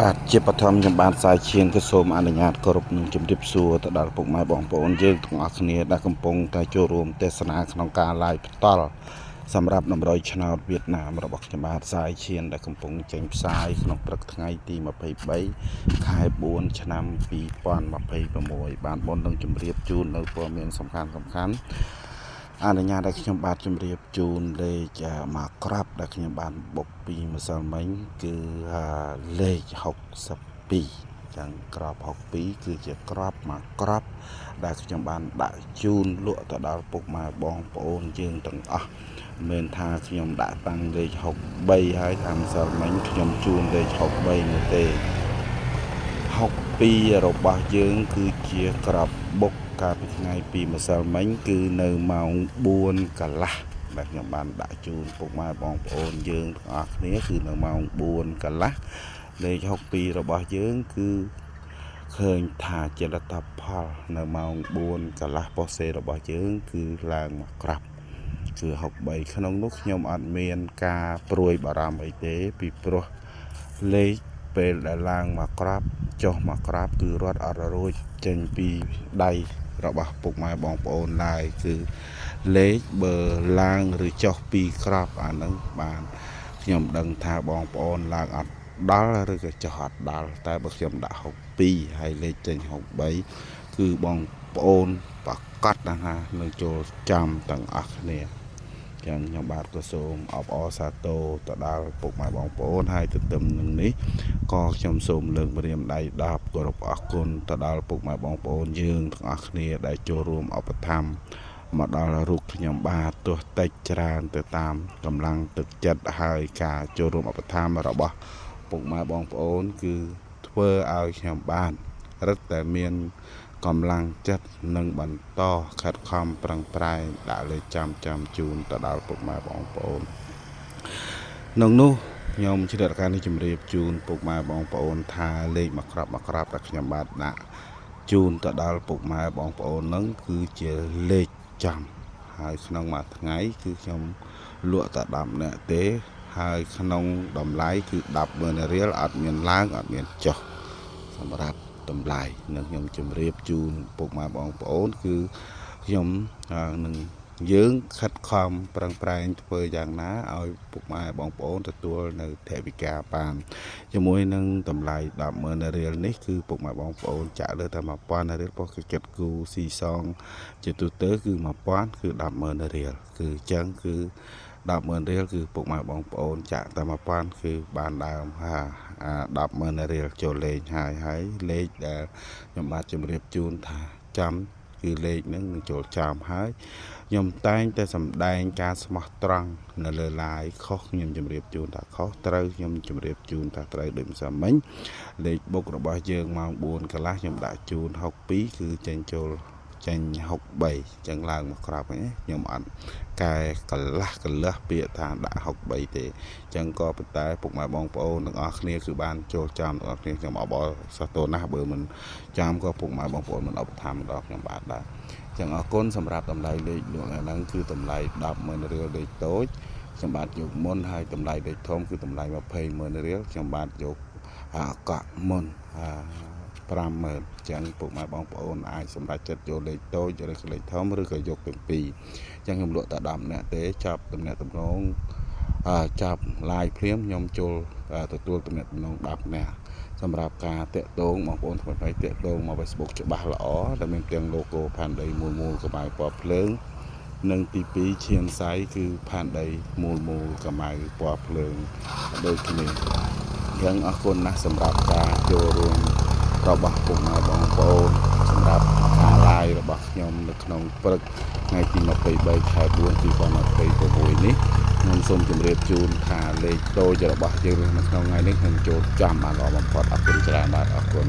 បាទជាបឋមខ្ញុំបានសាយឈានក៏សូមអនុញ្ញាតគោរពនឹងជំរាបសួរទៅដល់ពុកម៉ែបងប្អូនយើងទាំងអស់គ្នាដែលកំពុងតែចូលរួមទេសនាក្នុងការ live ផ្ទាល់សម្រាប់តម្រុយឆ្នោតវៀតណាមរបស់ខ្ញុំបាទសាយឈានដែលកំពុងចេញផ្សាយក្នុងព្រឹកថ្ងៃទី23ខែ4ឆ្នាំ2026បានបុណ្យនឹងជំរាបជូននៅព័ត៌មានសំខាន់អនុញ្ញាតឲ្យខ្ញុំបាទជម្រាបជូនលេខមកក្រាប់ដែលខ្ញុំបានបុកពីម្សិលមិញគឺលេខ62ចឹងក្រប62គឺជាក្របមកក្របដែលខ្ញុំបានដាក់ជូនលក់ទៅដល់ពុកម៉ែបងប្អូនយើងទាំងអស់មិនថាខ្ញុំដាក់តាំងលេខ63ហើយថាម្សិលមិញខ្ញុំជូនលេខ63នោះទេ62របស់យើងគឺជាក្របបុកកាលពីថ្ងៃពីម្សិលមិញគឺនៅម៉ោង4កន្លះដែលខ្ញុំបានដាក់ជូនពុកម៉ែបងប្អូនយើងទាំងអស់គ្នាគឺនៅម៉ោង4កន្លះលេខ62របស់យើងគឺឃើញថាជាលទ្ធផលនៅម៉ោង4កន្លះប៉ុស្តិ៍របស់យើងគឺឡើងមកក្រាប់គឺ63ក្នុងនោះខ្ញុំអត់មានការព្រួយបារម្ភអីទេពីព្រោះលេខពេលដែលឡើងមកក្រាប់ចុះមកក្រាប់គឺរត់អត់រួចចេញពីដៃរបស់ពុកម៉ែបងប្អូនឡើយគឺលេខបើឡើងឬចុះពីក្របអាហ្នឹងបានខ្ញុំដឹងថាបងប្អូនឡើងអត់ដល់ឬក៏ចុះអត់ដល់តែបើខ្ញុំដាក់62ហើយលេខចេញ63គឺបងប្អូនប្រកាសថានឹងចូលចាំទាំងអស់គ្នាចឹងខ្ញុំបាទក៏សូមអបអរសាទរទៅដល់ពុកម៉ែបងប្អូនហើយទន្ទឹមនឹងនេះក៏ខ្ញុំសូមលើកម្រាមដៃ10គោរពអរគុណទៅដល់ពុកម៉ែបងប្អូនយើងទាំងអស់គ្នាដែលចូលរួមឧបត្ថម្ភមកដល់រូបខ្ញុំបាទទោះតិចច្រើនទៅតាមកម្លាំងទឹកចិត្តហើយការចូលរួមឧបត្ថម្ភរបស់ពុកម៉ែបងប្អូនគឺធ្វើឲ្យខ្ញុំបាទរឹតតែមានកម្លាំងចិត្តនិងបន្តខិតខំប្រឹងប្រែងដាក់លេខចាំជូនទៅដល់ពុកម៉ែបងប្អូនក្នុងនោះខ្ញុំជ្រាបការនេះជម្រាបជូនពុកម៉ែបងប្អូនថាលេខមកក្របដែលខ្ញុំបាទដាក់ជូនទៅដល់ពុកម៉ែបងប្អូននឹងគឺជាលេខចាំហើយក្នុងមួយថ្ងៃគឺខ្ញុំលក់តែ10នាក់ទេហើយក្នុងតម្លៃគឺ100000រៀលអត់មានឡើងអត់មានចុះសម្រាប់តម្លៃនឹងខ្ញុំជម្រាបជូនពុកម៉ែបងប្អូនគឺខ្ញុំនឹងយើងខិតខំប្រឹងប្រែងធ្វើយ៉ាងណាឲ្យពុកម៉ែបងប្អូនទទួលនៅថវិកាបានជាមួយនឹងតម្លៃ100000រៀលនេះគឺពុកម៉ែបងប្អូនចាក់លើតែ1000រៀលព្រោះគេគិតគូស៊ីសងជាទូទៅគឺ1000គឺ100000រៀលគឺអញ្ចឹងគឺ100000រៀលគឺពុកម៉ែបងប្អូនចាក់តែ1000គឺបានដើម100000រៀលចូលលេខហើយលេខដែលខ្ញុំបាទជម្រាបជូនថាចាំគឺលេខហ្នឹងនឹងចូលចាំហើយខ្ញុំតែងតែសម្ដែងការស្មោះត្រង់នៅលើ live ខុសខ្ញុំជម្រាបជូនថាខុសត្រូវខ្ញុំជម្រាបជូនថាត្រូវដូចម្សិលមិញលេខបុករបស់យើងម៉ោង4កន្លះខ្ញុំដាក់ជូន62គឺចេញចូលចេញ63ចឹងឡើងមកក្របហ្នឹងខ្ញុំអត់កែកន្លះពាក្យថាដាក់63ទេចឹងក៏ប៉ុន្តែពុកម៉ែបងប្អូនទាំងអស់គ្នាគឺបានចូលចាំទាំងអស់គ្នាខ្ញុំអបអរសាទរណាស់បើមិនចាំក៏ពុកម៉ែបងប្អូនមិនឧបត្ថម្ភដល់ខ្ញុំបាទដែរចឹងអរគុណសម្រាប់តម្លៃលេខលក់ហ្នឹងគឺតម្លៃ100000រៀលលេខតូចខ្ញុំបាទយកមុនហើយតម្លៃលេខធំគឺតម្លៃ200,000រៀលខ្ញុំបាទយកកក់មុន50000ចឹងពុកម៉ែបងប្អូនអាចសម្រេចចិត្តយកលេខតូចឬលេខធំឬក៏យកទាំងពីរចឹងខ្ញុំលក់តែ10នាក់ទេចាប់តំណែងតំណងចាប់ live ភ្លាមខ្ញុំចូលទទួលតំណែងតំណង10នាក់សម្រាប់ការតាក់ទងបងប្អូនថ្មីៗតាក់ទងមក Facebook ច្បាស់ល្អដែលមានទាំង logo ផែនដីមូលកម្ៅពណ៌ភ្លើងនិងទី2ឈានសៃគឺផែនដីមូលកម្ៅពណ៌ភ្លើងដូចគ្នាចឹងអរគុណណាស់សម្រាប់ការចូលរួមរបស់ពុកម៉ែបងប្អូនសម្រាប់ការ live របស់ខ្ញុំនៅក្នុងព្រឹកថ្ងៃទី23ខែ4 2026នេះខ្ញុំសូមជម្រាបជូនថាលេខតូចរបស់យើងនៅក្នុងថ្ងៃនេះខ្ញុំចូលចាំបានល្អបំផុតអរគុណច្រើនបាទអរគុណ